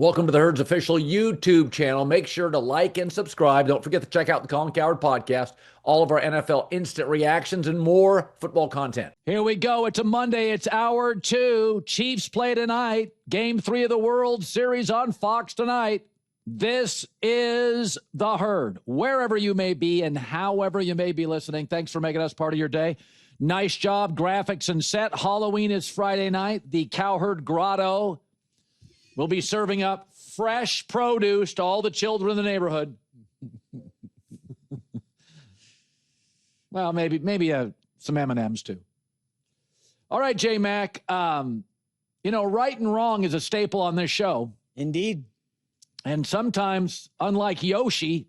Welcome to the Herd's official YouTube channel. Make sure to like and subscribe. Don't forget to check out the Colin Cowherd podcast, all of our NFL instant reactions, and more football content. Here we go. It's a Monday. It's hour 2. Chiefs play tonight. Game 3 of the World Series on Fox tonight. This is the Herd. Wherever you may be and however you may be listening, thanks for making us part of your day. Nice job, graphics and set. Halloween is Friday night. The Cowherd Grotto will be serving up fresh produce to all the children in the neighborhood. Well, maybe some M&Ms too. All right, J-Mac. Right and wrong is a staple on this show. Indeed. And sometimes, unlike Yoshi,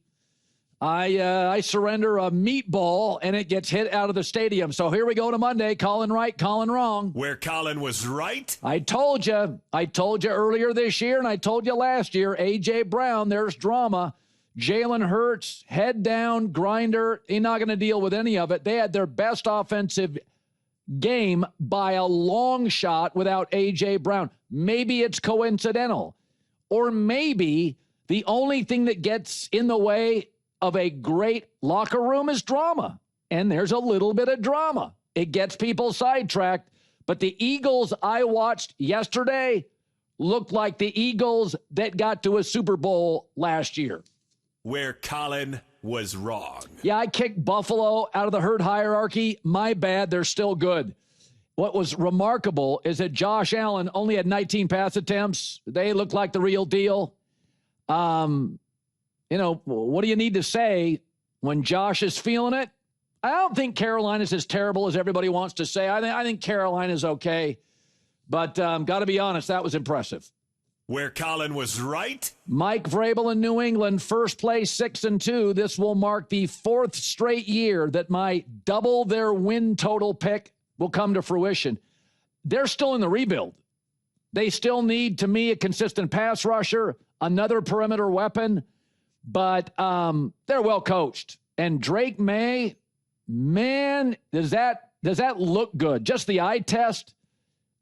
I surrender a meatball and it gets hit out of the stadium. So here we go to Monday. Colin right, Colin wrong. Where Colin was right. I told you earlier this year, and I told you last year, A.J. Brown, there's drama. Jalen Hurts, head down, grinder. He's not going to deal with any of it. They had their best offensive game by a long shot without A.J. Brown. Maybe it's coincidental. Or maybe the only thing that gets in the way of a great locker room is drama. And there's a little bit of drama. It gets people sidetracked. But the Eagles I watched yesterday looked like the Eagles that got to a Super Bowl last year. Where Colin was wrong. Yeah, I kicked Buffalo out of the Herd hierarchy. My bad. They're still good. What was remarkable is that Josh Allen only had 19 pass attempts. They looked like the real deal. What do you need to say when Josh is feeling it? I don't think Carolina's as terrible as everybody wants to say. I think Carolina's okay. But got to be honest, that was impressive. Where Colin was right. Mike Vrabel in New England, first place, 6-2. This will mark the 4th straight year that my double their win total pick will come to fruition. They're still in the rebuild. They still need, to me, a consistent pass rusher, another perimeter weapon, but they're well coached. And Drake Maye, man, does that look good? Just the eye test,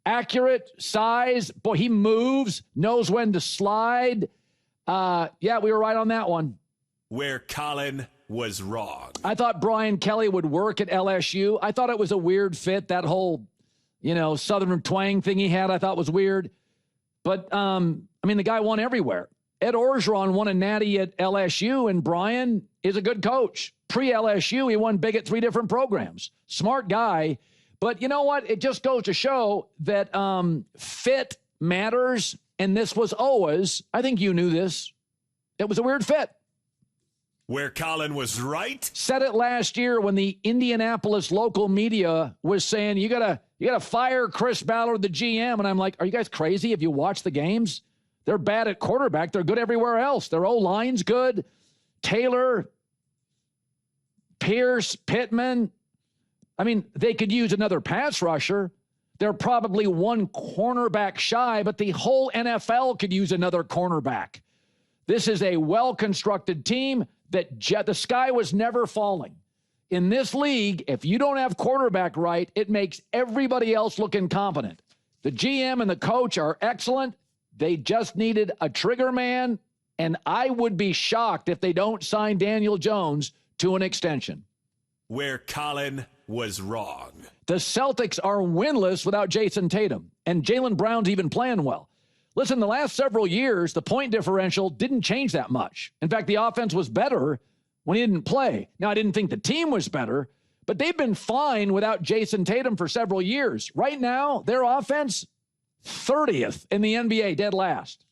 accurate, size. Boy, he moves, knows when to slide. Yeah, we were right on that one. Where Colin was wrong. I thought Brian Kelly would work at LSU. I thought it was a weird fit. That whole, Southern twang thing he had, I thought was weird. But, the guy won everywhere. Ed Orgeron won a natty at LSU, and Brian is a good coach. Pre-LSU, he won big at 3 different programs. Smart guy. But you know what? It just goes to show that fit matters, and this was always, I think you knew this, it was a weird fit. Where Colin was right. Said it last year when the Indianapolis local media was saying, you gotta fire Chris Ballard, the GM. And I'm like, are you guys crazy? If you watch the games, they're bad at quarterback. They're good everywhere else. Their O-line's good. Taylor, Pierce, Pittman. They could use another pass rusher. They're probably one cornerback shy, but the whole NFL could use another cornerback. This is a well-constructed team that the sky was never falling. In this league, if you don't have quarterback right, it makes everybody else look incompetent. The GM and the coach are excellent. They just needed a trigger man, and I would be shocked if they don't sign Daniel Jones to an extension. Where Colin was wrong. The Celtics are winless without Jason Tatum, and Jaylen Brown's even playing well. Listen, the last several years, the point differential didn't change that much. In fact, the offense was better when he didn't play. Now, I didn't think the team was better, but they've been fine without Jason Tatum for several years. Right now, their offense, 30th in the NBA, dead last.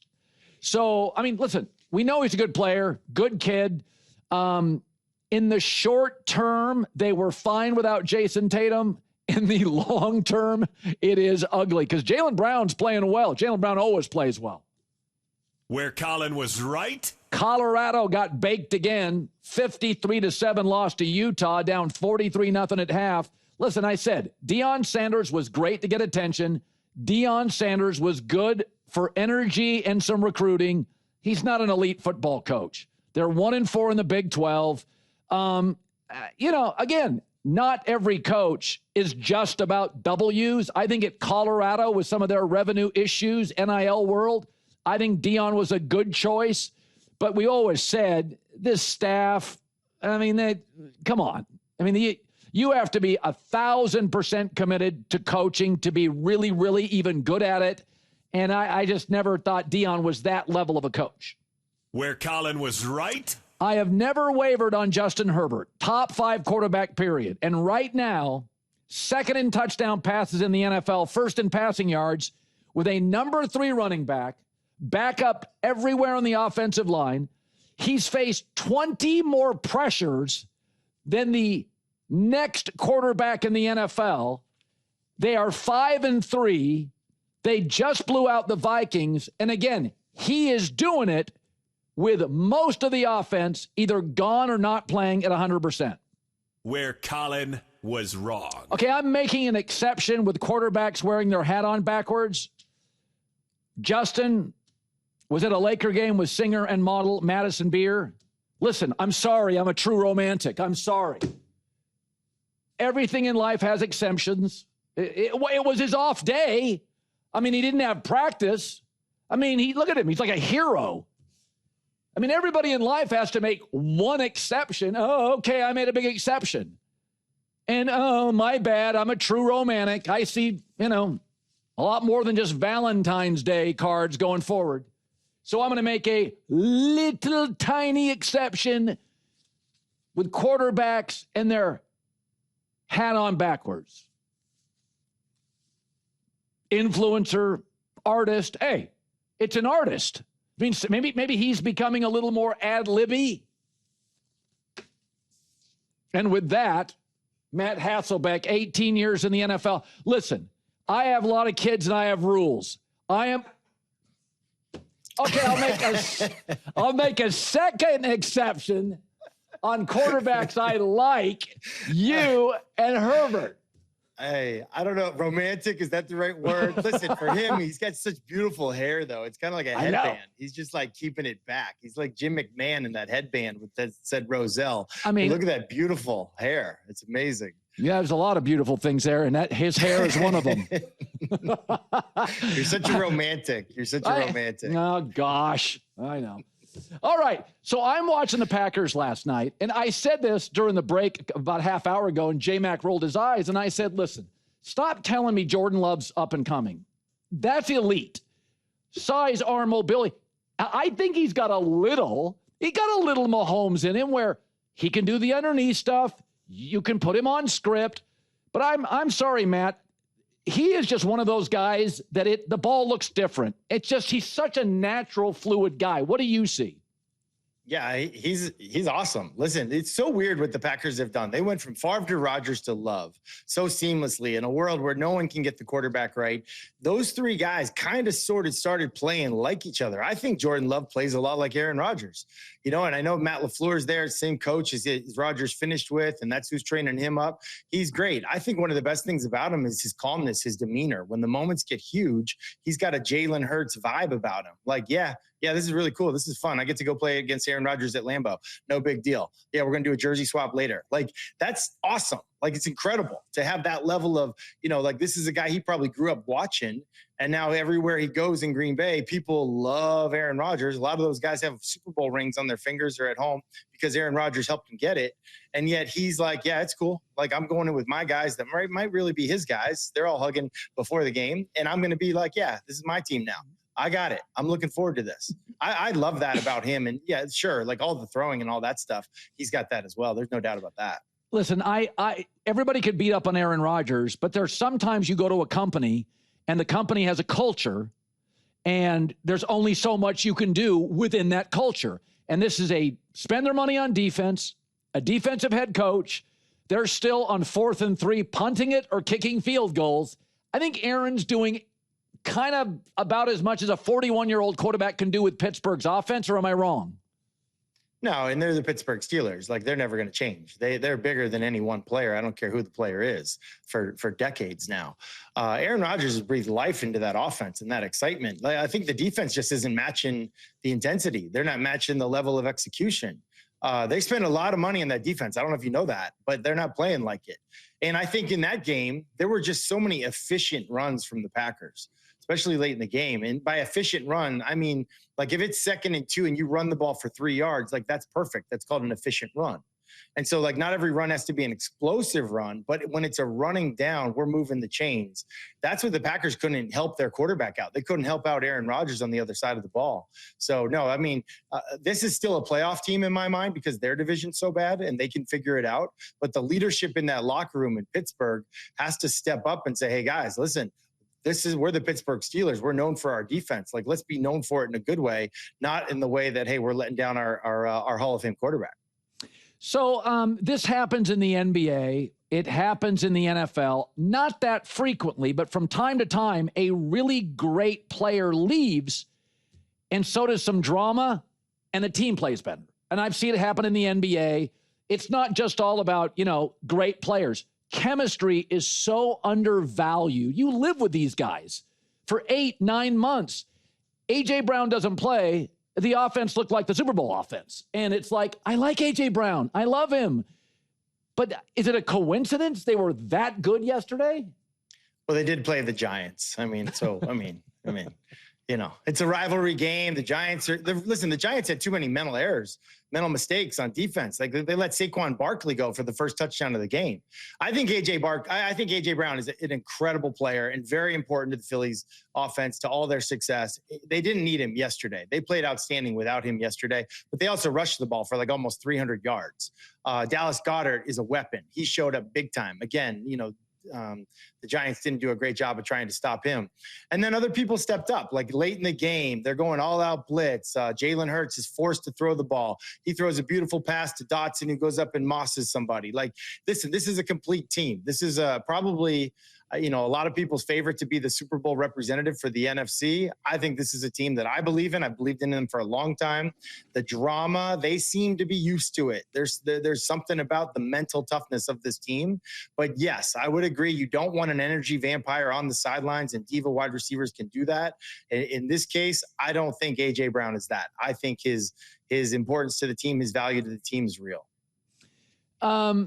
So, listen, we know he's a good player, good kid. In the short term, they were fine without Jason Tatum. In the long term, it is ugly because Jaylen Brown's playing well. Jaylen Brown always plays well. Where Colin was right. Colorado got baked again. 53-7 loss to Utah, down 43-0 at half. Listen, I said, Deion Sanders was great to get attention. Deion Sanders was good for energy and some recruiting. He's not an elite football coach. They're 1-4 in the Big 12. Again, not every coach is just about W's. I think at Colorado, with some of their revenue issues, NIL world, I think Dion was a good choice, but we always said this staff, I mean, come on. I mean, you have to be 1,000% committed to coaching to be really, really even good at it. And I just never thought Dion was that level of a coach. Where Colin was right. I have never wavered on Justin Herbert, top 5 quarterback, period. And right now, second in touchdown passes in the NFL, first in passing yards, with a number 3 running back up everywhere on the offensive line. He's faced 20 more pressures than the next quarterback in the NFL. They are 5-3. They just blew out the Vikings. And again, he is doing it with most of the offense either gone or not playing at 100%. Where Colin was wrong. Okay, I'm making an exception with quarterbacks wearing their hat on backwards. Justin was at a Laker game with singer and model Madison Beer. Listen, I'm sorry. I'm a true romantic. I'm sorry. Everything in life has exceptions. It was his off day. I mean, he didn't have practice. I mean, look at him. He's like a hero. I mean, everybody in life has to make one exception. Oh, okay, I made a big exception. And, oh, my bad, I'm a true romantic. I see, a lot more than just Valentine's Day cards going forward. So I'm going to make a little tiny exception with quarterbacks and their hat on backwards. Influencer, artist. Hey, it's an artist. I mean, maybe he's becoming a little more ad-libby. And with that, Matt Hasselbeck, 18 years in the NFL. Listen, I have a lot of kids and I have rules. Okay, I'll make a second exception on quarterbacks I like, you and Herbert. Hey, I don't know. Romantic, is that the right word? Listen, for him, he's got such beautiful hair, though. It's kind of like a headband. He's just like keeping it back. He's like Jim McMahon in that headband that said Roselle. I mean, look at that beautiful hair. It's amazing. Yeah, there's a lot of beautiful things there, and his hair is one of them. You're such a romantic. Oh, gosh. I know. All right. So I'm watching the Packers last night, and I said this during the break about a half hour ago, and J-Mac rolled his eyes, and I said, listen, stop telling me Jordan Love's up and coming. That's elite. Size, arm, mobility. I think he's got a little Mahomes in him where he can do the underneath stuff. You can put him on script. But I'm sorry, Matt. He is just one of those guys that the ball looks different. It's just he's such a natural, fluid guy. What do you see? Yeah, he's awesome. Listen, it's so weird what the Packers have done. They went from Favre to Rodgers to Love so seamlessly in a world where no one can get the quarterback right. Those 3 guys kind of started playing like each other. I think Jordan Love plays a lot like Aaron Rodgers, and I know Matt LaFleur's there, same coach as Rodgers finished with, and that's who's training him up. He's great. I think one of the best things about him is his calmness, his demeanor. When the moments get huge, he's got a Jalen Hurts vibe about him. Like, yeah, this is really cool. This is fun. I get to go play against Aaron Rodgers at Lambeau. No big deal. Yeah, we're going to do a jersey swap later. Like, that's awesome. Like, it's incredible to have that level of, like, this is a guy he probably grew up watching. And now everywhere he goes in Green Bay, people love Aaron Rodgers. A lot of those guys have Super Bowl rings on their fingers or at home because Aaron Rodgers helped him get it. And yet he's like, yeah, it's cool. Like, I'm going in with my guys that might really be his guys. They're all hugging before the game. And I'm going to be like, yeah, this is my team now. I got it. I'm looking forward to this. I love that about him. And yeah, sure, like all the throwing and all that stuff, he's got that as well. There's no doubt about that. Listen, everybody could beat up on Aaron Rodgers, but there's sometimes you go to a company and the company has a culture and there's only so much you can do within that culture. And this is spend their money on defense, a defensive head coach. They're still on 4th and 3, punting it or kicking field goals. I think Aaron's doing kind of about as much as a 41-year-old quarterback can do with Pittsburgh's offense, or am I wrong? No, and they're the Pittsburgh Steelers. Like, they're never going to change. They're bigger than any one player. I don't care who the player is for decades now. Aaron Rodgers has breathed life into that offense and that excitement. Like, I think the defense just isn't matching the intensity. They're not matching the level of execution. They spend a lot of money on that defense. I don't know if you know that, but they're not playing like it. And I think in that game, there were just so many efficient runs from the Packers. especially late in the game. And by efficient run, I mean, like if it's 2nd and 2 and you run the ball for 3 yards, like that's perfect. That's called an efficient run. And so like not every run has to be an explosive run, but when it's a running down, we're moving the chains. That's what the Packers couldn't help their quarterback out. They couldn't help out Aaron Rodgers on the other side of the ball. So no, I mean, this is still a playoff team in my mind because their division's so bad and they can figure it out. But the leadership in that locker room in Pittsburgh has to step up and say, hey guys, listen, we're the Pittsburgh Steelers. We're known for our defense. Like, let's be known for it in a good way, not in the way that, hey, we're letting down our Hall of Fame quarterback. So this happens in the NBA. It happens in the NFL. Not that frequently, but from time to time, a really great player leaves, and so does some drama, and the team plays better. And I've seen it happen in the NBA. It's not just all about, great players. Chemistry is so undervalued. You live with these guys for 8-9 months. A.J. Brown doesn't play. The offense looked like the Super Bowl offense. And it's like, I like A.J. Brown. I love him. But is it a coincidence they were that good yesterday? Well, they did play the Giants. I mean, it's a rivalry game. The Giants the Giants had too many mental mistakes on defense. Like they let Saquon Barkley go for the first touchdown of the game. I think A.J. Brown is an incredible player and very important to the Phillies offense, to all their success. They didn't need him yesterday. They played outstanding without him yesterday, but they also rushed the ball for like almost 300 yards. Dallas Goedert is a weapon. He showed up big time. Again, the Giants didn't do a great job of trying to stop him. And then other people stepped up, like late in the game, they're going all out blitz. Jalen Hurts is forced to throw the ball. He throws a beautiful pass to Dotson, who goes up and mosses somebody. Like, listen, this is a complete team. This is probably a lot of people's favorite to be the Super Bowl representative for the NFC. I think this is a team that I believe in. I've believed in them for a long time. The drama, they seem to be used to it. There's something about the mental toughness of this team. But yes, I would agree. You don't want an energy vampire on the sidelines, and diva wide receivers can do that. In this case, I don't think A.J. Brown is that. I think his importance to the team, his value to the team is real. I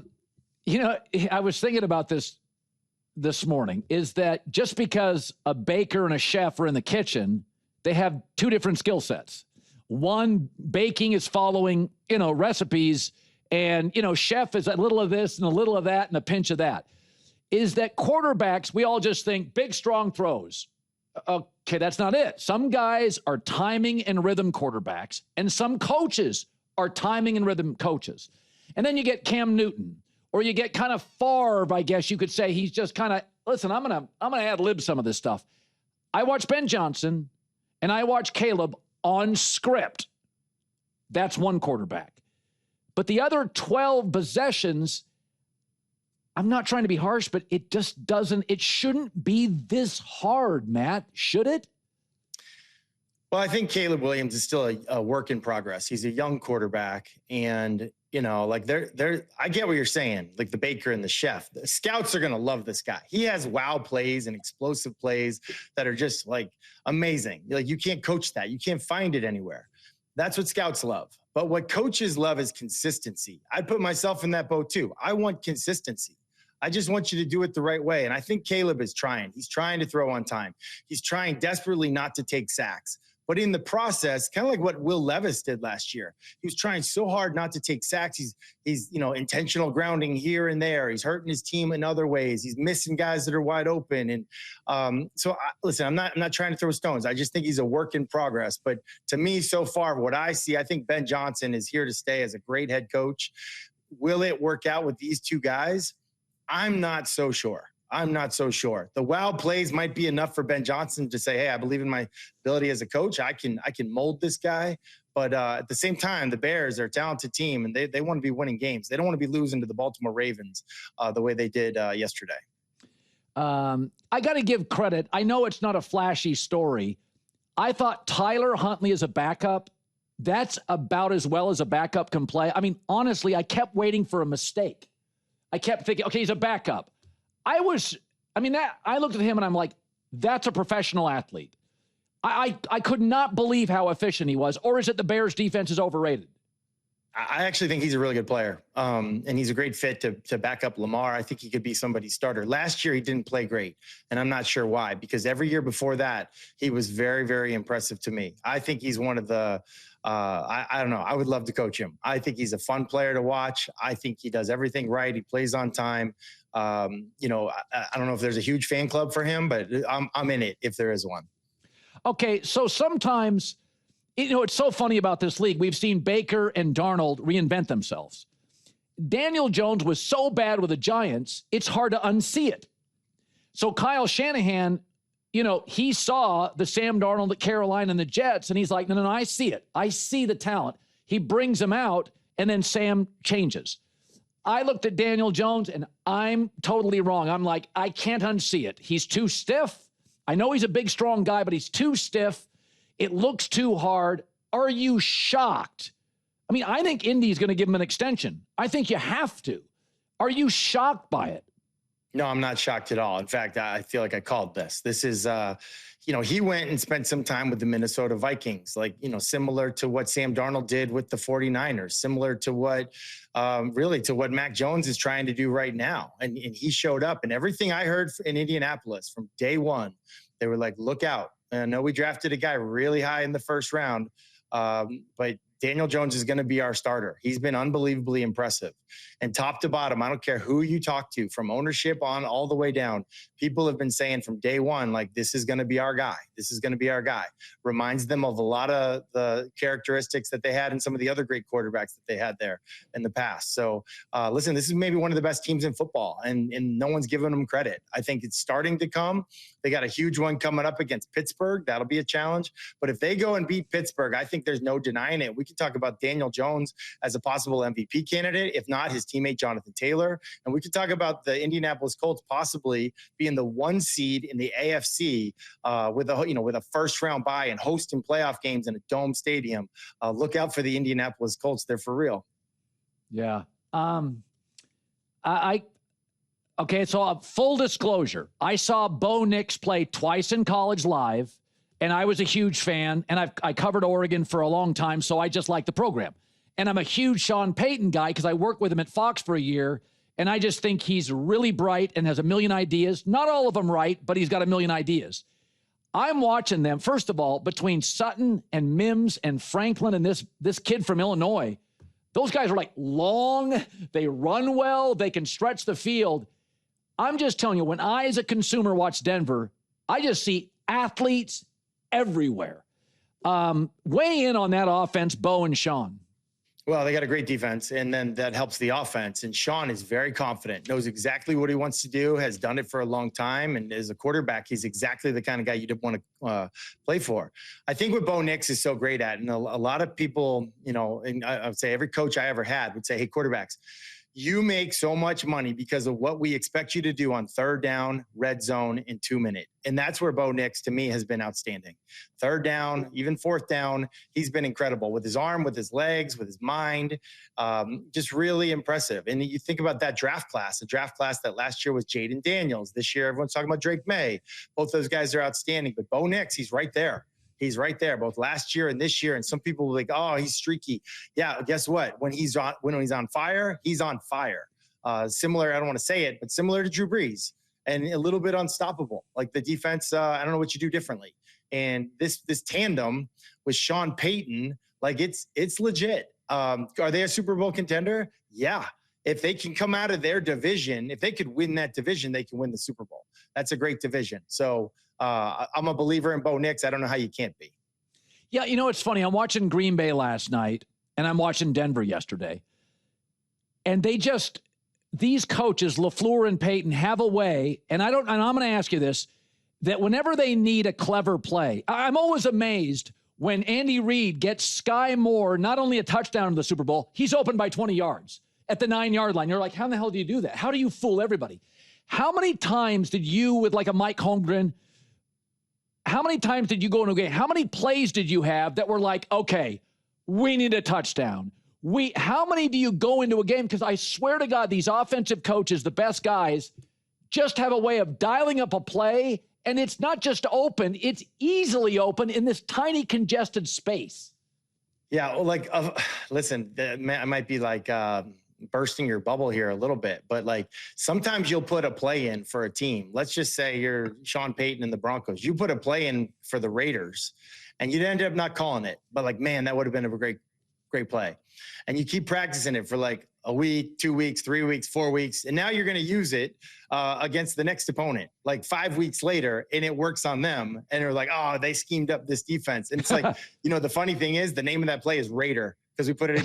was thinking about this morning, is that just because a baker and a chef are in the kitchen, they have two different skill sets. One, baking is following, recipes, and, chef is a little of this and a little of that and a pinch of that. Is that quarterbacks, we all just think big, strong throws. Okay, that's not it. Some guys are timing and rhythm quarterbacks, and some coaches are timing and rhythm coaches. And then you get Cam Newton, or you get kind of Favre, I guess you could say. He's just kind of, listen, I'm gonna ad-lib some of this stuff. I watch Ben Johnson and I watch Caleb on script. That's one quarterback. But the other 12 possessions, I'm not trying to be harsh, but it shouldn't be this hard, Matt. Should it? Well, I think Caleb Williams is still a work in progress. He's a young quarterback, and I get what you're saying, like the baker and the chef. The scouts are going to love this guy. He has wow plays and explosive plays that are just like amazing. Like, you can't coach that. You can't find it anywhere. That's what scouts love. But what coaches love is consistency. I'd put myself in that boat too. I want consistency. I just want you to do it the right way. And I think Caleb is trying. He's trying to throw on time. He's trying desperately not to take sacks. But in the process, kind of like what Will Levis did last year, he was trying so hard not to take sacks. He's intentional grounding here and there. He's hurting his team in other ways. He's missing guys that are wide open. And listen, I'm not trying to throw stones. I just think he's a work in progress. But to me, so far, what I see, I think Ben Johnson is here to stay as a great head coach. Will it work out with these two guys? I'm not so sure. The wow plays might be enough for Ben Johnson to say, hey, I believe in my ability as a coach. I can mold this guy. But at the same time, the Bears are a talented team, and they want to be winning games. They don't want to be losing to the Baltimore Ravens the way they did yesterday. I got to give credit. I know it's not a flashy story. I thought Tyler Huntley as a backup, that's about as well as a backup can play. I mean, honestly, I kept waiting for a mistake. I kept thinking, okay, he's a backup. I looked at him and I'm like, that's a professional athlete. I could not believe how efficient he was. Or is it the Bears defense is overrated? I actually think he's a really good player. And he's a great fit to back up Lamar. I think he could be somebody's starter. Last year, he didn't play great. And I'm not sure why, because every year before that, he was very, very impressive to me. I think he's one of the, I don't know. I would love to coach him. I think he's a fun player to watch. I think he does everything right. He plays on time. I don't know if there's a huge fan club for him, but I'm in it if there is one. Okay, so sometimes, it's so funny about this league. We've seen Baker and Darnold reinvent themselves. Daniel Jones was so bad with the Giants, it's hard to unsee it. So Kyle Shanahan, he saw the Sam Darnold at Carolina and the Jets, and he's like, no, I see it. I see the talent. He brings him out, and then Sam changes. I looked at Daniel Jones, and I'm totally wrong. I'm like, I can't unsee it. He's too stiff. I know he's a big, strong guy, but he's too stiff. It looks too hard. Are you shocked? I mean, I think Indy's going to give him an extension. I think you have to. Are you shocked by it? No, I'm not shocked at all. In fact, I feel like I called this. This is, he went and spent some time with the Minnesota Vikings, similar to what Sam Darnold did with the 49ers, similar to what Mac Jones is trying to do right now. And he showed up, and everything I heard in Indianapolis from day one, they were like, look out. I know we drafted a guy really high in the first round, but Daniel Jones is going to be our starter. He's been unbelievably impressive. And top to bottom, I don't care who you talk to, from ownership on all the way down, people have been saying from day one, like, this is going to be our guy. This is going to be our guy. Reminds them of a lot of the characteristics that they had in some of the other great quarterbacks that they had there in the past. So listen, this is maybe one of the best teams in football, and no one's giving them credit. I think it's starting to come. They got a huge one coming up against Pittsburgh. That'll be a challenge. But if they go and beat Pittsburgh, I think there's no denying it. We can talk about Daniel Jones as a possible MVP candidate, if not his teammate Jonathan Taylor. And we could talk about the Indianapolis Colts possibly being the 1 seed in the AFC with a first round bye and hosting playoff games in a dome stadium. Look out for the Indianapolis Colts. They're for real. Yeah. Okay, so full disclosure, I saw Bo Nix play twice in college live, and I was a huge fan, and I covered Oregon for a long time, so I just like the program. And I'm a huge Sean Payton guy because I worked with him at Fox for a year, and I just think he's really bright and has a million ideas. Not all of them right, but he's got a million ideas. I'm watching them, first of all, between Sutton and Mims and Franklin and this kid from Illinois. Those guys are like long, they run well, they can stretch the field. I'm just telling you, when I, as a consumer, watch Denver, I just see athletes everywhere. Weigh in on that offense, Bo and Sean. Well, they got a great defense, and then that helps the offense. And Sean is very confident, knows exactly what he wants to do, has done it for a long time. And as a quarterback, he's exactly the kind of guy you'd want to play for. I think what Bo Nix is so great at, and a lot of people, and I would say every coach I ever had would say, hey, quarterbacks, you make so much money because of what we expect you to do on third down, red zone, and 2 minute. And that's where Bo Nix, to me, has been outstanding. Third down, even fourth down, he's been incredible with his arm, with his legs, with his mind. Just really impressive. And you think about that draft class, the draft class that last year was Jaden Daniels. This year, everyone's talking about Drake Maye. Both those guys are outstanding. But Bo Nix, he's right there. He's right there, both last year and this year. And some people were like, oh, he's streaky. Yeah, guess what? When he's on fire, he's on fire. Similar, I don't want to say it, but similar to Drew Brees, and a little bit unstoppable. Like the defense, I don't know what you do differently. And this tandem with Sean Payton, like it's legit. Are they a Super Bowl contender? Yeah. If they can come out of their division, if they could win that division, they can win the Super Bowl. That's a great division. So I'm a believer in Bo Nix. I don't know how you can't be. Yeah, it's funny. I'm watching Green Bay last night, and I'm watching Denver yesterday. And these coaches, LaFleur and Payton, have a way, and I'm going to ask you this, that whenever they need a clever play, I'm always amazed when Andy Reid gets Sky Moore not only a touchdown in the Super Bowl, he's open by 20 yards at the 9-yard line. You're like, how in the hell do you do that? How do you fool everybody? How many times did you, with like a Mike Holmgren, how many times did you go into a game? How many plays did you have that were like, okay, we need a touchdown? How many do you go into a game? Because I swear to God, these offensive coaches, the best guys, just have a way of dialing up a play, and it's not just open, it's easily open in this tiny congested space. Yeah. Well, listen, I might be like bursting your bubble here a little bit, but like sometimes you'll put a play in for a team. Let's just say you're Sean Payton and the Broncos. You put a play in for the Raiders and you'd end up not calling it. But like, man, that would have been a great play. And you keep practicing it for like a week, 2 weeks, 3 weeks, 4 weeks. And now you're going to use it against the next opponent, like 5 weeks later, and it works on them. And they're like, oh, they schemed up this defense. And it's like, the funny thing is the name of that play is Raider, because we put it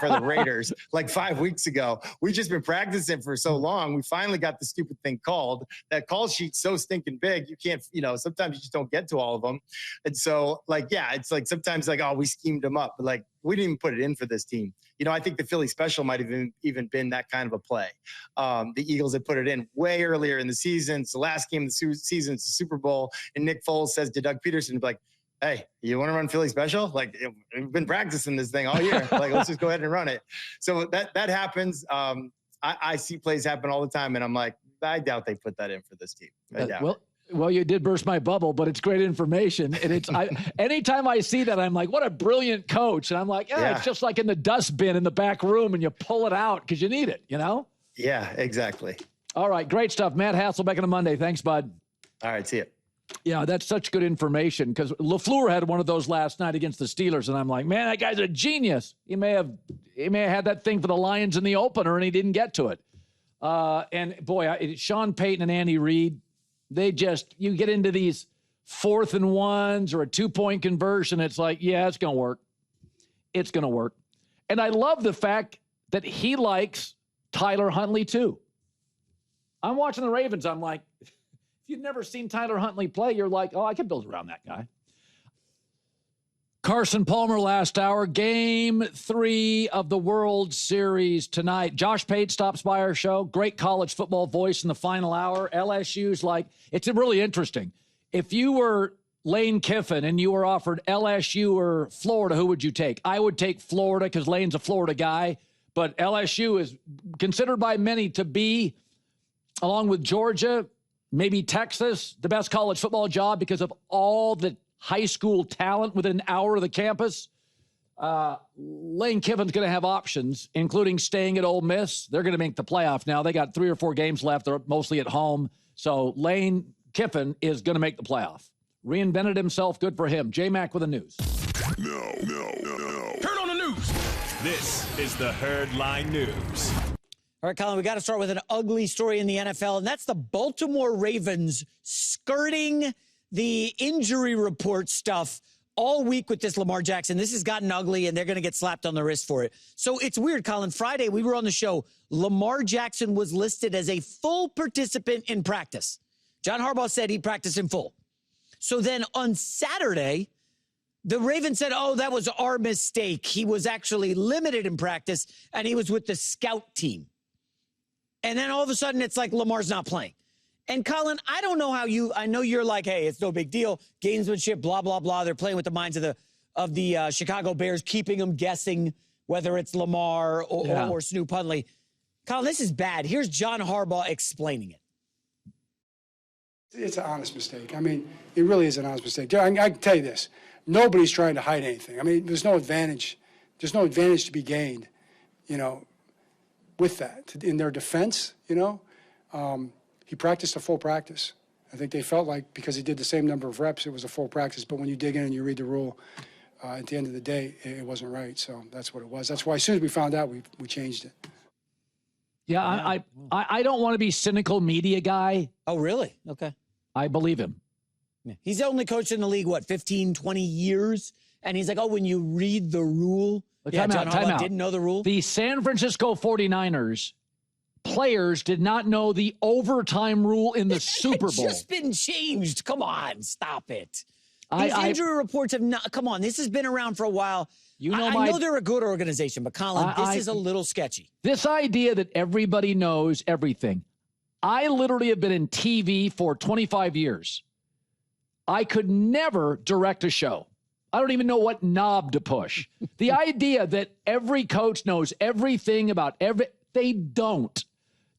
for the Raiders like 5 weeks ago. We've just been practicing for so long. We finally got the stupid thing called. That call sheet's so stinking big. You can't, sometimes you just don't get to all of them. And so it's like sometimes like, oh, we schemed them up, but like we didn't even put it in for this team. I think the Philly special might have even been that kind of a play. The Eagles had put it in way earlier in the season. It's the last game of the season. It's the Super Bowl. And Nick Foles says to Doug Peterson, like, hey, you want to run Philly special? Like, we've been practicing this thing all year. Like, let's just go ahead and run it. So that happens. I see plays happen all the time, and I'm like, I doubt they put that in for this team. I doubt it. Well, you did burst my bubble, but it's great information. And anytime I see that, I'm like, what a brilliant coach. And I'm like, it's just like in the dustbin in the back room, and you pull it out because you need it, Yeah, exactly. All right, great stuff. Matt Hasselbeck on a Monday. Thanks, bud. All right, see you. Yeah, that's such good information, because LaFleur had one of those last night against the Steelers, and I'm like, man, that guy's a genius. He may have had that thing for the Lions in the opener, and he didn't get to it. And boy, Sean Payton and Andy Reid, you get into these 4th and 1s or a 2-point conversion. It's like, yeah, it's going to work. It's going to work. And I love the fact that he likes Tyler Huntley too. I'm watching the Ravens. I'm like, if you've never seen Tyler Huntley play, you're like, oh, I could build around that guy. Carson Palmer last hour, game 3 of the World Series tonight. Josh Pate stops by our show. Great college football voice in the final hour. LSU's like, it's really interesting. If you were Lane Kiffin and you were offered LSU or Florida, who would you take? I would take Florida because Lane's a Florida guy, but LSU is considered by many to be, along with Georgia, maybe Texas, the best college football job because of all the high school talent within an hour of the campus. Lane Kiffin's going to have options, including staying at Ole Miss. They're going to make the playoff now. They got 3 or 4 games left. They're mostly at home. So Lane Kiffin is going to make the playoff. Reinvented himself. Good for him. J-Mac with the news. No. Turn on the news. This is the Herd Line News. All right, Colin, we got to start with an ugly story in the NFL, and that's the Baltimore Ravens skirting the injury report stuff all week with this Lamar Jackson. This has gotten ugly, and they're going to get slapped on the wrist for it. So it's weird, Colin. Friday, we were on the show. Lamar Jackson was listed as a full participant in practice. John Harbaugh said he practiced in full. So then on Saturday, the Ravens said, oh, that was our mistake. He was actually limited in practice, and he was with the scout team. And then all of a sudden, it's like Lamar's not playing. And Colin, I don't know how I know you're like, hey, it's no big deal. Gamesmanship, blah, blah, blah. They're playing with the minds of the Chicago Bears, keeping them guessing whether it's Lamar or Snoop Hundley. Colin, this is bad. Here's John Harbaugh explaining it. It's an honest mistake. I mean, it really is an honest mistake. I can tell you this. Nobody's trying to hide anything. I mean, there's no advantage. There's no advantage to be gained, with that. In their defense, he practiced a full practice. I think they felt like because he did the same number of reps, it was a full practice. But when you dig in and you read the rule, at the end of the day, it wasn't right. So that's what it was. That's why as soon as we found out, we changed it. Yeah, I don't want to be cynical media guy. Oh, really? Okay. I believe him. Yeah. He's only coached in the league, 15, 20 years? And he's like, oh, when you read the rule. John Harbaugh didn't know the rule. The San Francisco 49ers players did not know the overtime rule in the Super Bowl. It's just been changed. Come on, stop it. These injury reports have not. Come on, this has been around for a while. I know they're a good organization, but Colin, this is a little sketchy. This idea that everybody knows everything. I literally have been in TV for 25 years. I could never direct a show. I don't even know what knob to push. The idea that every coach knows everything about they don't.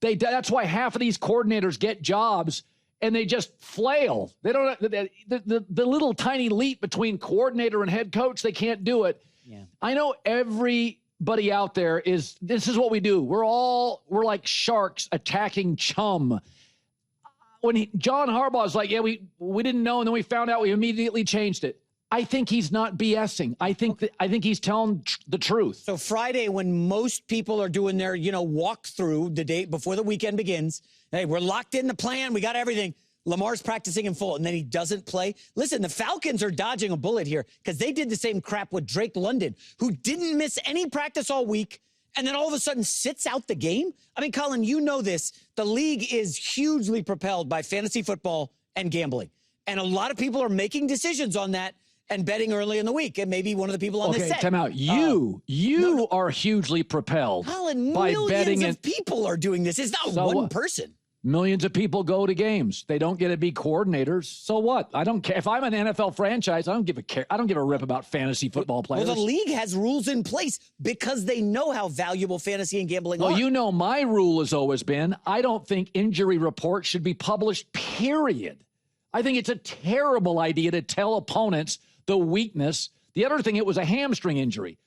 That's why half of these coordinators get jobs and they just flail. They don't. The little tiny leap between coordinator and head coach, they can't do it. Yeah. I know everybody out there this is what we do. We're like sharks attacking chum. When John Harbaugh's like, yeah, we didn't know, and then we found out, we immediately changed it. I think he's not BSing. I think he's telling the truth. So Friday, when most people are doing their, walkthrough the day before the weekend begins, hey, we're locked in the plan. We got everything. Lamar's practicing in full, and then he doesn't play. Listen, the Falcons are dodging a bullet here because they did the same crap with Drake London, who didn't miss any practice all week, and then all of a sudden sits out the game. I mean, Colin, you know this. The league is hugely propelled by fantasy football and gambling. And a lot of people are making decisions on that and betting early in the week. And maybe one of the people on this set. Time out. You are hugely propelled Colin, by betting. Millions of people are doing this. It's not one person. Millions of people go to games. They don't get to be coordinators. So what? I don't care. If I'm an NFL franchise, I don't give a rip about fantasy football players. Well, the league has rules in place because they know how valuable fantasy and gambling are. Well, you know my rule has always been, I don't think injury reports should be published, period. I think it's a terrible idea to tell opponents the weakness. The other thing, it was a hamstring injury.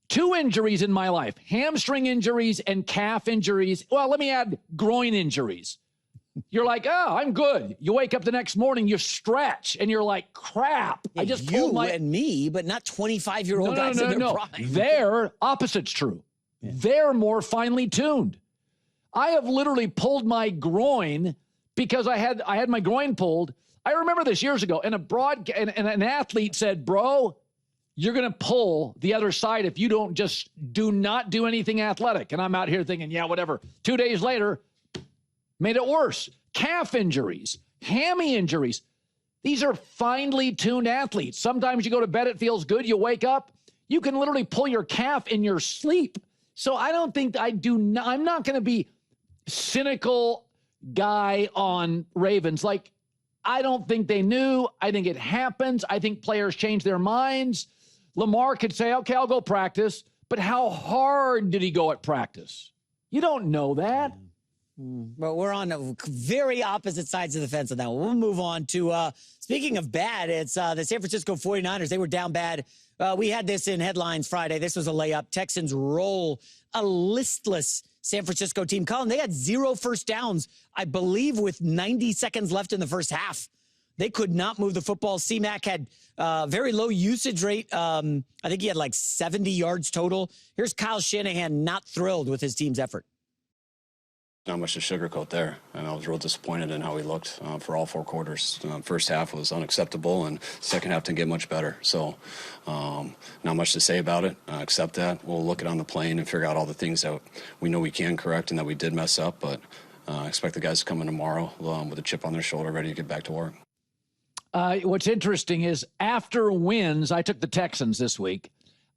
2 injuries in my life, hamstring injuries and calf injuries. Well, let me add groin injuries. You're like, oh, I'm good. You wake up the next morning, you stretch, and you're like, crap. Yeah, I just you pulled my... and me, but not 25-year-old guys in their prime. Their opposite's true. Yeah. They're more finely tuned. I have literally pulled my groin because I had my groin pulled. I remember this years ago, and an athlete said, bro, you're going to pull the other side if you do not do anything athletic. And I'm out here thinking, yeah, whatever. 2 days later, made it worse. Calf injuries, hammy injuries. These are finely tuned athletes. Sometimes you go to bed, it feels good. You wake up, you can literally pull your calf in your sleep. So I don't think I'm not going to be cynical guy on Ravens. Like, I don't think they knew. I think it happens. I think players change their minds. Lamar could say, okay, I'll go practice. But how hard did he go at practice? You don't know that. But we're on very opposite sides of the fence on that one. We'll move on to, speaking of bad, it's the San Francisco 49ers. They were down bad. We had this in headlines Friday. This was a layup. Texans roll a listless San Francisco team. Colin, they had 0 first downs, I believe, with 90 seconds left in the first half. They could not move the football. C-Mac had very low usage rate. I think he had like 70 yards total. Here's Kyle Shanahan, not thrilled with his team's effort. Not much to sugarcoat there, and I was real disappointed in how he looked for all 4 quarters. First half was unacceptable, and second half didn't get much better. So not much to say about it, except that we'll look it on the plane and figure out all the things that we know we can correct and that we did mess up, but I expect the guys to come in tomorrow with a chip on their shoulder, ready to get back to work. What's interesting is after wins, I took the Texans this week.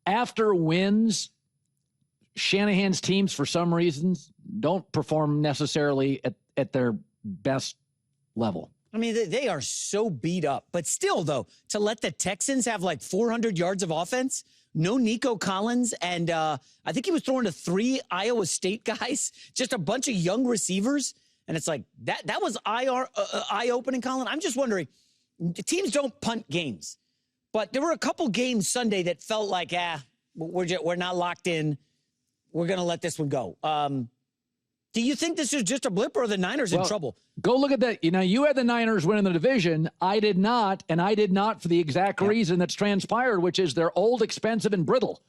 After wins, Shanahan's teams, for some reasons, don't perform necessarily at their best level. I mean, they are so beat up. But still, though, to let the Texans have like 400 yards of offense, no Nico Collins, and I think he was throwing to 3 Iowa State guys, just a bunch of young receivers. And it's like, that was eye-opening, Colin. I'm just wondering, teams don't punt games. But there were a couple games Sunday that felt like, we're not locked in. We're going to let this one go. Do you think this is just a blip, or are the Niners in trouble? Go look at that. You had the Niners winning the division. I did not, and I did not for the exact reason that's transpired, which is they're old, expensive, and brittle.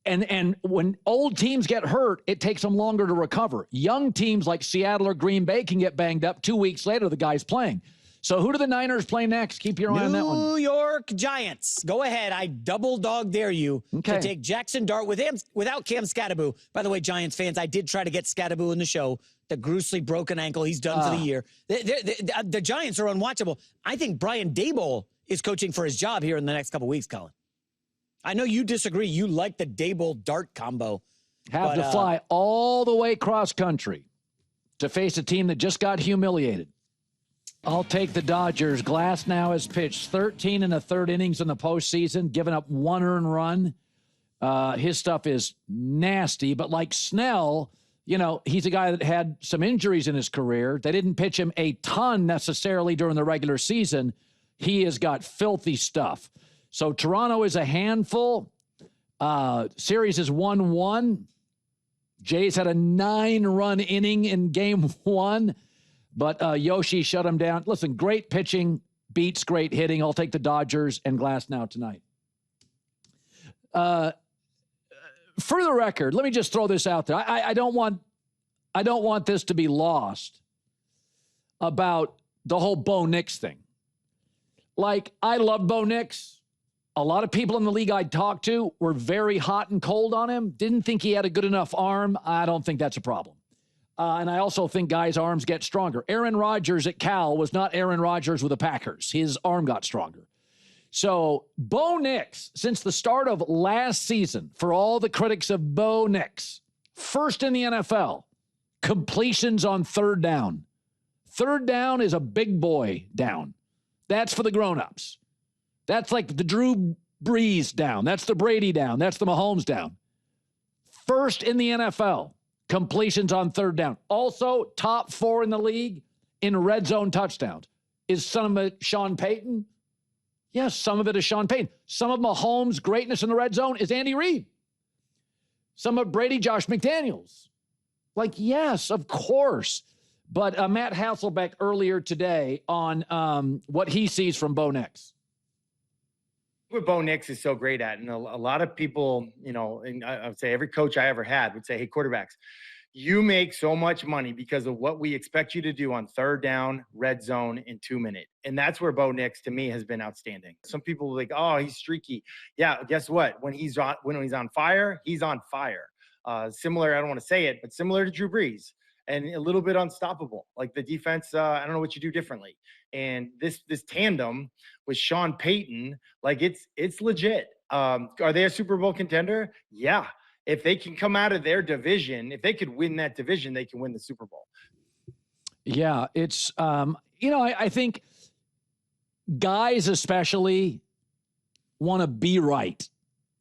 And when old teams get hurt, it takes them longer to recover. Young teams like Seattle or Green Bay can get banged up 2 weeks later, the guy's playing. So who do the Niners play next? Keep your eye on that one. New York Giants. Go ahead. I double dog dare you to take Jackson Dart without Cam Skattebo. By the way, Giants fans, I did try to get Skattebo in the show. The gruesomely broken ankle. He's done for the year. The Giants are unwatchable. I think Brian Daboll is coaching for his job here in the next couple weeks, Colin. I know you disagree. You like the Daboll-Dart combo. Have to fly all the way cross country to face a team that just got humiliated. I'll take the Dodgers. Glass now has pitched 13 1/3 innings in the postseason, giving up 1 earned run. His stuff is nasty, but like Snell, he's a guy that had some injuries in his career. They didn't pitch him a ton necessarily during the regular season. He has got filthy stuff. So Toronto is a handful. Series is 1-1. Jays had a 9-run inning in game 1, but Yoshi shut him down. Listen, great pitching beats great hitting. I'll take the Dodgers and Glasnow tonight. For the record, let me just throw this out there. I don't want this to be lost about the whole Bo Nix thing. Like, I love Bo Nix. A lot of people in the league I talked to were very hot and cold on him. Didn't think he had a good enough arm. I don't think that's a problem. And I also think guys' arms get stronger. Aaron Rodgers at Cal was not Aaron Rodgers with the Packers. His arm got stronger. So Bo Nix, since the start of last season, for all the critics of Bo Nix, first in the NFL, completions on third down. Third down is a big boy down. That's for the grown-ups. That's like the Drew Brees down. That's the Brady down. That's the Mahomes down. First in the NFL, completions on third down. Also, top 4 in the league in red zone touchdowns. Is some of it Sean Payton? Yes, some of it is Sean Payton. Some of Mahomes' greatness in the red zone is Andy Reid. Some of Brady, Josh McDaniels. Like, yes, of course. But Matt Hasselbeck earlier today on what he sees from Bo Nix. What Bo Nix is so great at, and a lot of people, and I would say every coach I ever had would say, hey, quarterbacks, you make so much money because of what we expect you to do on third down, red zone, in 2 minutes. And that's where Bo Nix, to me, has been outstanding. Some people are like, oh, he's streaky. Yeah, guess what? When he's on fire, he's on fire. Similar, I don't want to say it, but similar to Drew Brees. And a little bit unstoppable. Like the defense, I don't know what you do differently. And this tandem with Sean Payton, like it's legit. Are they a Super Bowl contender? Yeah. If they can come out of their division, if they could win that division, they can win the Super Bowl. Yeah, it's I think guys especially want to be right.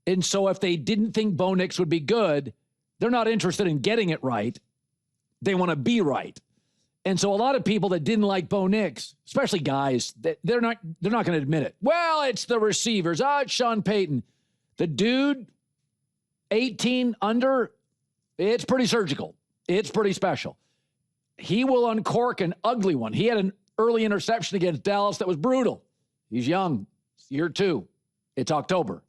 And so if they didn't think Bo Nix would be good, they're not interested in getting it right. They want to be right. And so a lot of people that didn't like Bo Nix, especially guys, they're not going to admit it. Well, it's the receivers. It's Sean Payton. The dude, 18 under, it's pretty surgical. It's pretty special. He will uncork an ugly one. He had an early interception against Dallas that was brutal. He's young. It's year 2. It's October.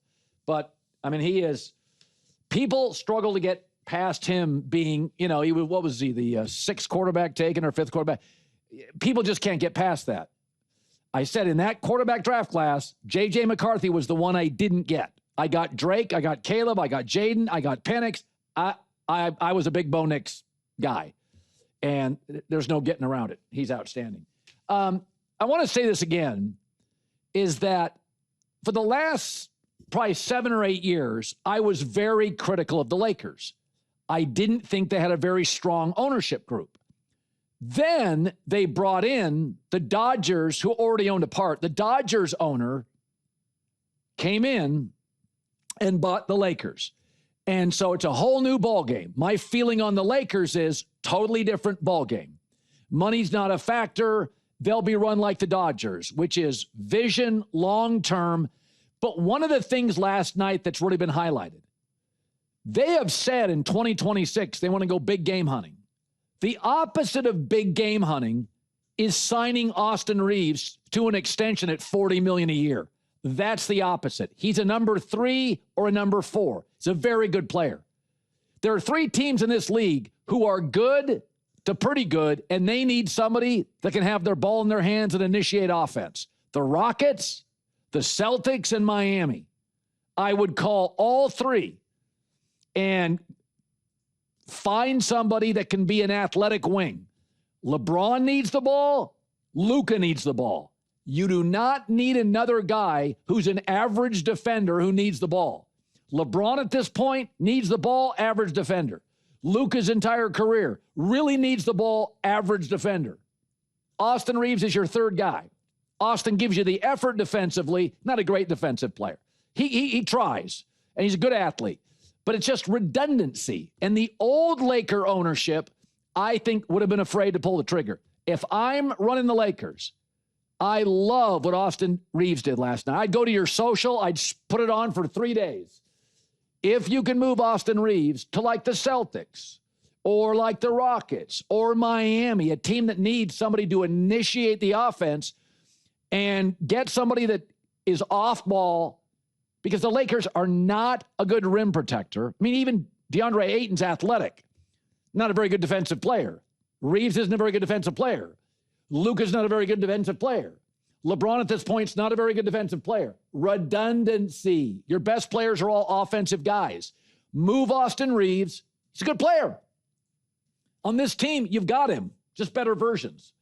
But, I mean, he is – people struggle to get – past him being, what was he, the 6th quarterback taken or 5th quarterback? People just can't get past that. I said in that quarterback draft class, J.J. McCarthy was the one I didn't get. I got Drake, I got Caleb, I got Jaden, I got Penix. I was a big Bo Nix guy, and there's no getting around it. He's outstanding. I want to say this again, is that for the last probably 7 or 8 years, I was very critical of the Lakers. I didn't think they had a very strong ownership group. Then they brought in the Dodgers, who already owned a part. The Dodgers owner came in and bought the Lakers. And so it's a whole new ballgame. My feeling on the Lakers is totally different ballgame. Money's not a factor. They'll be run like the Dodgers, which is vision, long-term. But one of the things last night that's really been highlighted, they have said in 2026 they want to go big game hunting. The opposite of big game hunting is signing Austin Reeves to an extension at $40 million a year. That's the opposite. He's a number 3 or a number 4. He's a very good player. There are 3 teams in this league who are good to pretty good, and they need somebody that can have their ball in their hands and initiate offense. The Rockets, the Celtics, and Miami. I would call all 3 and find somebody that can be an athletic wing. LeBron needs the ball. Luka needs the ball. You do not need another guy who's an average defender who needs the ball. LeBron at this point needs the ball, average defender. Luka's entire career really needs the ball, average defender. Austin Reeves is your 3rd guy. Austin gives you the effort defensively, not a great defensive player. He tries, and he's a good athlete. But it's just redundancy. And the old Laker ownership, I think, would have been afraid to pull the trigger. If I'm running the Lakers, I love what Austin Reeves did last night. I'd go to your social. I'd put it on for 3 days. if you can move Austin Reeves to like the Celtics or like the Rockets or Miami, a team that needs somebody to initiate the offense and get somebody that is off ball, because the Lakers are not a good rim protector. I mean, even DeAndre Ayton's athletic, not a very good defensive player. Reeves isn't a very good defensive player. Luka's not a very good defensive player. LeBron at this point is not a very good defensive player. Redundancy. Your best players are all offensive guys. Move Austin Reeves. He's a good player. On this team, you've got him, just better versions.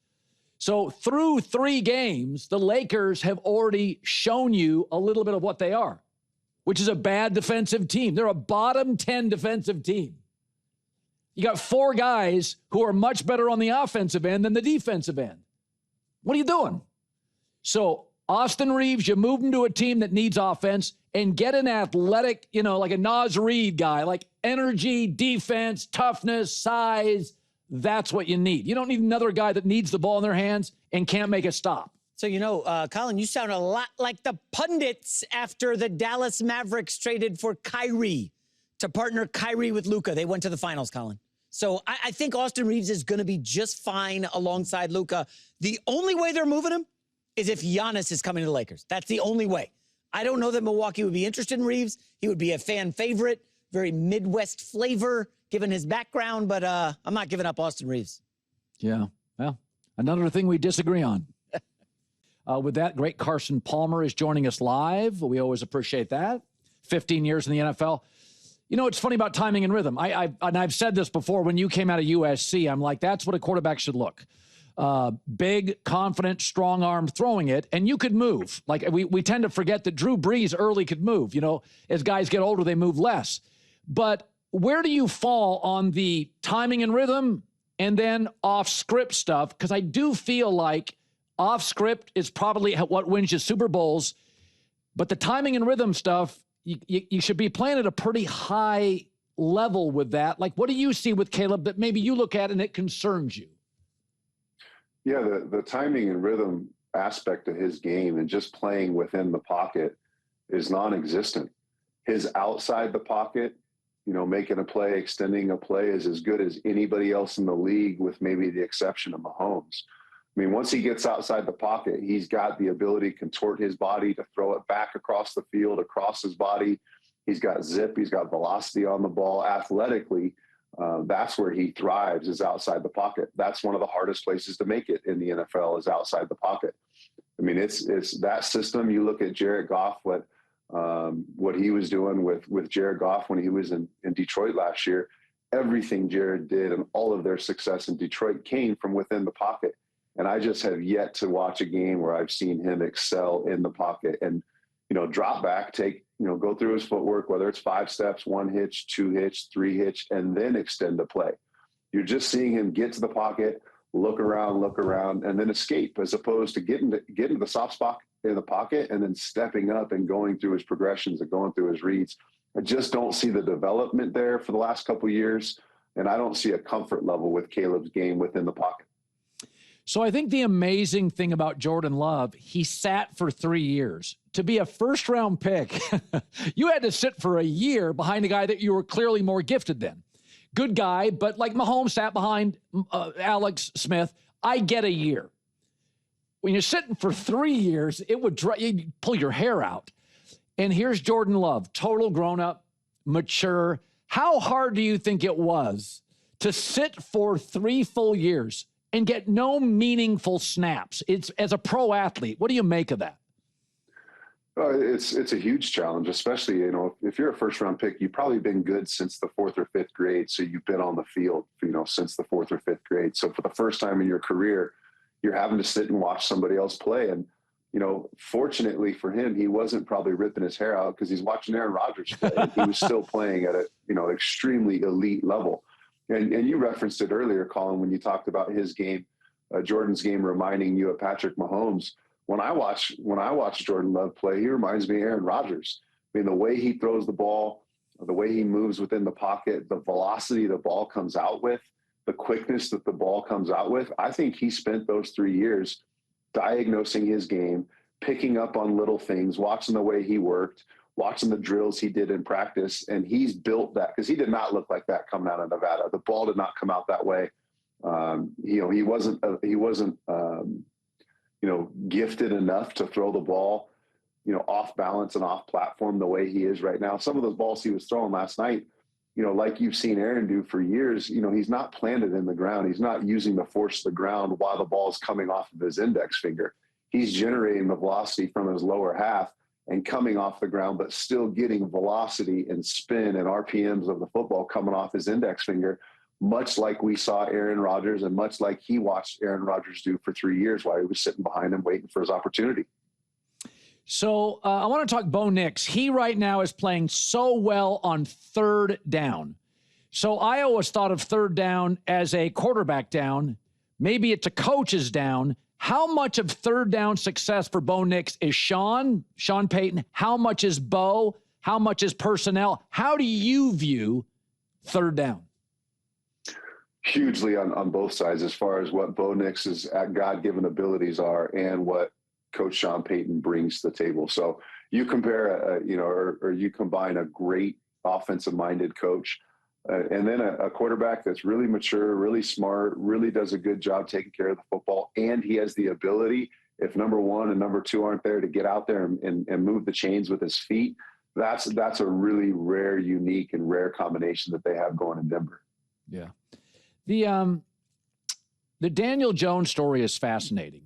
So through 3 games, the Lakers have already shown you a little bit of what they are, which is a bad defensive team. They're a bottom 10 defensive team. You got 4 guys who are much better on the offensive end than the defensive end. What are you doing? So Austin Reeves, you move him to a team that needs offense and get an athletic, like a Naz Reid guy, like energy, defense, toughness, size. That's what you need. You don't need another guy that needs the ball in their hands and can't make a stop. So, Colin, you sound a lot like the pundits after the Dallas Mavericks traded for Kyrie to partner Kyrie with Luka. They went to the finals, Colin. So I think Austin Reeves is going to be just fine alongside Luka. The only way they're moving him is if Giannis is coming to the Lakers. That's the only way. I don't know that Milwaukee would be interested in Reeves. He would be a fan favorite, very Midwest flavor, given his background, but I'm not giving up Austin Reeves. Yeah, well, another thing we disagree on. With that, great Carson Palmer is joining us live. We always appreciate that. 15 years in the NFL. It's funny about timing and rhythm. I've said this before. When you came out of USC, I'm like, that's what a quarterback should look. Big, confident, strong-armed throwing it, and you could move. Like, we tend to forget that Drew Brees early could move. As guys get older, they move less. But where do you fall on the timing and rhythm and then off-script stuff? Because I do feel like off-script is probably what wins you Super Bowls, but the timing and rhythm stuff, you should be playing at a pretty high level with that. Like, what do you see with Caleb that maybe you look at and it concerns you? Yeah, the timing and rhythm aspect of his game and just playing within the pocket is non-existent. His outside the pocket, making a play, extending a play is as good as anybody else in the league, with maybe the exception of Mahomes. I mean, once he gets outside the pocket, he's got the ability to contort his body, to throw it back across the field, across his body. He's got zip. He's got velocity on the ball. Athletically, that's where he thrives, is outside the pocket. That's one of the hardest places to make it in the NFL, is outside the pocket. I mean, it's that system. You look at Jared Goff, what he was doing with Jared Goff when he was in Detroit last year. Everything Jared did and all of their success in Detroit came from within the pocket. And I just have yet to watch a game where I've seen him excel in the pocket and, drop back, go through his footwork, whether it's 5 steps, 1 hitch, 2 hitch, 3 hitch, and then extend the play. You're just seeing him get to the pocket, look around, and then escape, as opposed to getting to the soft spot in the pocket and then stepping up and going through his progressions and going through his reads. I just don't see the development there for the last couple of years, and I don't see a comfort level with Caleb's game within the pocket. So I think the amazing thing about Jordan Love, he sat for 3 years. To be a first-round pick, you had to sit for a year behind a guy that you were clearly more gifted than. Good guy, but like Mahomes sat behind Alex Smith, I get a year. When you're sitting for 3 years, you'd pull your hair out. And here's Jordan Love, total grown-up, mature. How hard do you think it was to sit for 3 full years and get no meaningful snaps? It's as a pro athlete. What do you make of that? It's a huge challenge, especially, if you're a first round pick, you've probably been good since the 4th or 5th grade. So you've been on the field, since the 4th or 5th grade. So for the first time in your career, you're having to sit and watch somebody else play. And, fortunately for him, he wasn't probably ripping his hair out because he's watching Aaron Rodgers play. And he was still playing at extremely elite level. And you referenced it earlier, Colin, when you talked about his game, Jordan's game reminding you of Patrick Mahomes. When I watch Jordan Love play, he reminds me of Aaron Rodgers. I mean, the way he throws the ball, the way he moves within the pocket, the velocity the ball comes out with, the quickness that the ball comes out with. I think he spent those 3 years diagnosing his game, picking up on little things, watching the way he worked, watching the drills he did in practice, and he's built that because he did not look like that coming out of Nevada. The ball did not come out that way. He wasn't gifted enough to throw the ball, off balance and off platform the way he is right now. Some of those balls he was throwing last night, like you've seen Aaron do for years, he's not planted in the ground. He's not using the force of the ground while the ball is coming off of his index finger. He's generating the velocity from his lower half and coming off the ground, but still getting velocity and spin and RPMs of the football coming off his index finger, much like we saw Aaron Rodgers and much like he watched Aaron Rodgers do for 3 years while he was sitting behind him waiting for his opportunity. So I want to talk Bo Nix. He right now is playing so well on third down. So I always thought of third down as a quarterback down. Maybe it's a coach's down. How much of third down success for Bo Nix is Sean Payton? How much is Bo? How much is personnel? How do you view third down? Hugely on both sides as far as what Bo Nix's God-given abilities are and what Coach Sean Payton brings to the table. So you compare, or you combine a great offensive-minded coach and then a quarterback that's really mature, really smart, really does a good job taking care of the football, and he has the ability, if number one and number two aren't there, to get out there and move the chains with his feet. That's a really rare, unique, and rare combination that they have going in Denver. Yeah. The Daniel Jones story is fascinating.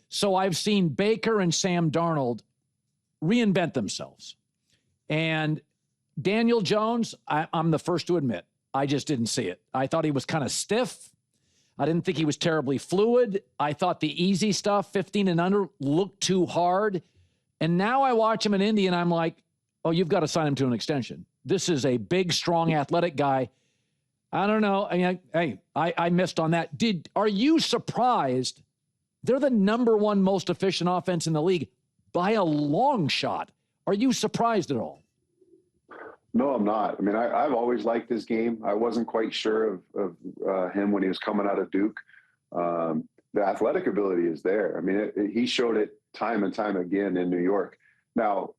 So I've seen Baker and Sam Darnold reinvent themselves. And Daniel Jones, I'm the first to admit, I just didn't see it. I thought he was kind of stiff. I didn't think he was terribly fluid. I thought the easy stuff, 15 and under, looked too hard. And now I watch him in Indy and I'm like, oh, you've got to sign him to an extension. This is a big, strong, athletic guy. I don't know. I missed on that. Are you surprised? They're the number one most efficient offense in the league by a long shot. Are you surprised at all? No, I'm not. I mean, I've always liked his game. I wasn't quite sure of him when he was coming out of Duke. The athletic ability is there. I mean, he showed it time and time again in New York. Now,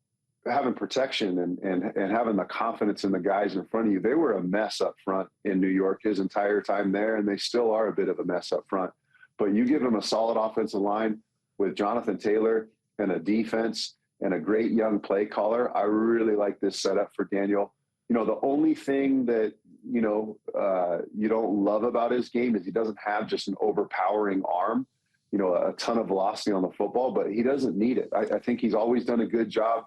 having protection and having the confidence in the guys in front of you, they were a mess up front in New York his entire time there, and they still are a bit of a mess up front. But you give him a solid offensive line with Jonathan Taylor and a defense and a great young play caller. I really like this setup for Daniel. The only thing that, you don't love about his game is he doesn't have just an overpowering arm, a ton of velocity on the football, but he doesn't need it. I think he's always done a good job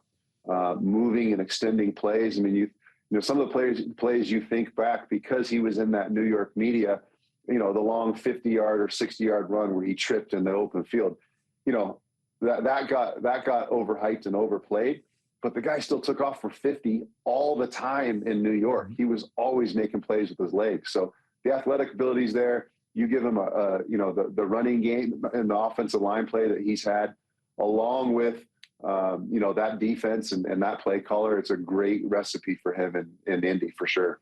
moving and extending plays. I mean, some of the plays you think back because he was in that New York media, the long 50-yard or 60-yard run where he tripped in the open field, that got overhyped and overplayed, but the guy still took off for 50 all the time in New York. He was always making plays with his legs. So the athletic ability's there. You give him the running game and the offensive line play that he's had, along with that defense and that play caller. It's a great recipe for him in Indy for sure.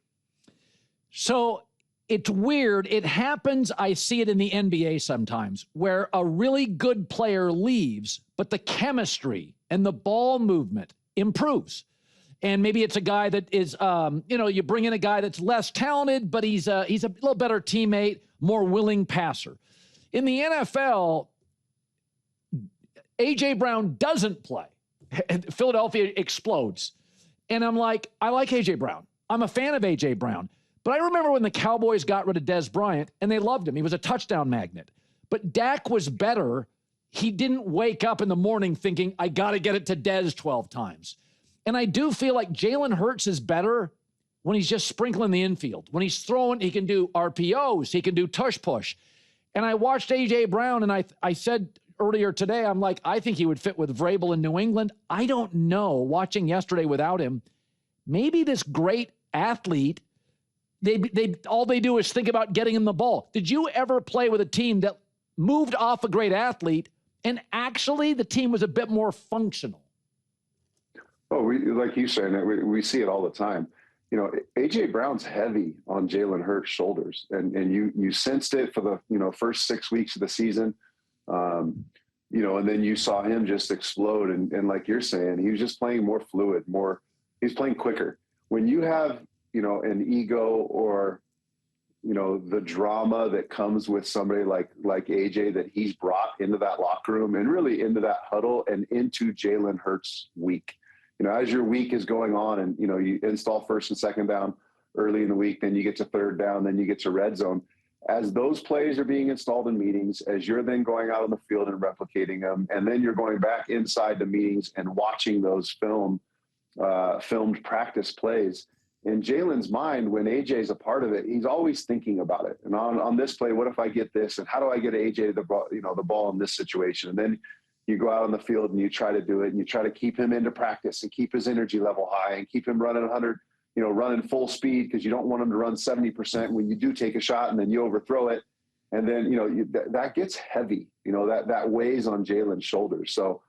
So it's weird. It happens. I see it in the NBA sometimes where a really good player leaves, but the chemistry and the ball movement improves. And maybe it's a guy that is, you bring in a guy that's less talented, but he's a little better teammate, more willing passer. In the NFL, A.J. Brown doesn't play. Philadelphia explodes. And I'm like, I like A.J. Brown. I'm a fan of A.J. Brown. But I remember when the Cowboys got rid of Dez Bryant, and they loved him. He was a touchdown magnet. But Dak was better. He didn't wake up in the morning thinking, I got to get it to Dez 12 times. And I do feel like Jalen Hurts is better when he's just sprinkling the infield. When he's throwing, he can do RPOs. He can do tush push. And I watched A.J. Brown, and I said earlier today, I'm like, I think he would fit with Vrabel in New England. I don't know. Watching yesterday without him, maybe this great athlete, they all they do is think about getting him the ball. Did you ever play with a team that moved off a great athlete and actually the team was a bit more functional? Oh, like you saying, we see it all the time. A.J. Brown's heavy on Jalen Hurts' shoulders, and you sensed it for the first 6 weeks of the season. And then you saw him just explode. And like you're saying, he was just playing more fluid, more He's playing quicker. When you have, an ego or, the drama that comes with somebody like AJ that he's brought into that locker room and really into that huddle and into Jalen Hurts' week. As your week is going on and, you install first and second down early in the week, then you get to third down, then you get to red zone. As those plays are being installed in meetings, as you're then going out on the field and replicating them, and then you're going back inside the meetings and watching those filmed practice plays, in Jalen's mind, when AJ's a part of it, he's always thinking about it. And on this play, what if I get this? And how do I get AJ the ball in this situation? And then you go out on the field and you try to do it, and you try to keep him into practice and keep his energy level high and keep him running 100, running full speed, because you don't want him to run 70% when you do take a shot and then you overthrow it. And then, that gets heavy, that weighs on Jalen's shoulders. So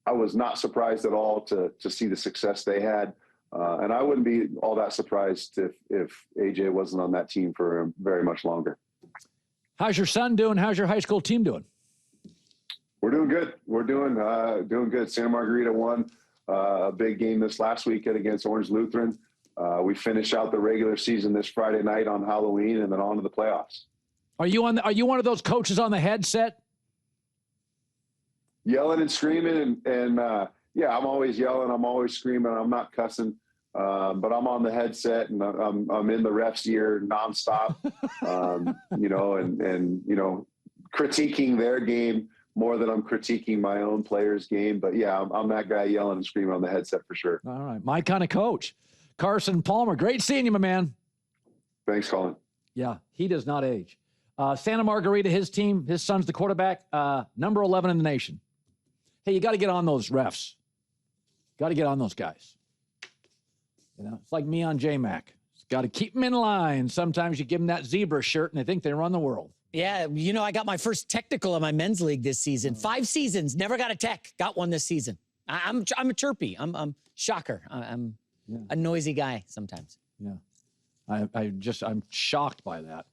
I was not surprised at all to see the success they had. And I wouldn't be all that surprised if AJ wasn't on that team for very much longer. How's your son doing? How's your high school team doing? We're doing good. We're doing good. Santa Margarita won a big game this last weekend against Orange Lutheran. We finish out the regular season this Friday night on Halloween, and then on to the playoffs. Are you one of those coaches on the headset? Yelling and screaming, and yeah, I'm always yelling. I'm always screaming. I'm not cussing. But I'm on the headset and I'm in the ref's ear nonstop, and critiquing their game more than I'm critiquing my own player's game. But yeah, I'm that guy yelling and screaming on the headset for sure. All right. My kind of coach. Carson Palmer. Great seeing you, my man. Thanks, Colin. Yeah, he does not age. Santa Margarita, his team, his son's the quarterback, number 11 in the nation. Hey, you got to get on those refs. Got to get on those guys. It's like me on J-Mac. Got to keep them in line. Sometimes you give them that zebra shirt and they think they run the world. Yeah, I got my first technical in my men's league this season. 5 seasons, never got a tech. Got one this season. I'm a chirpy. I'm shocker. I'm a noisy guy sometimes. Yeah, I'm shocked by that.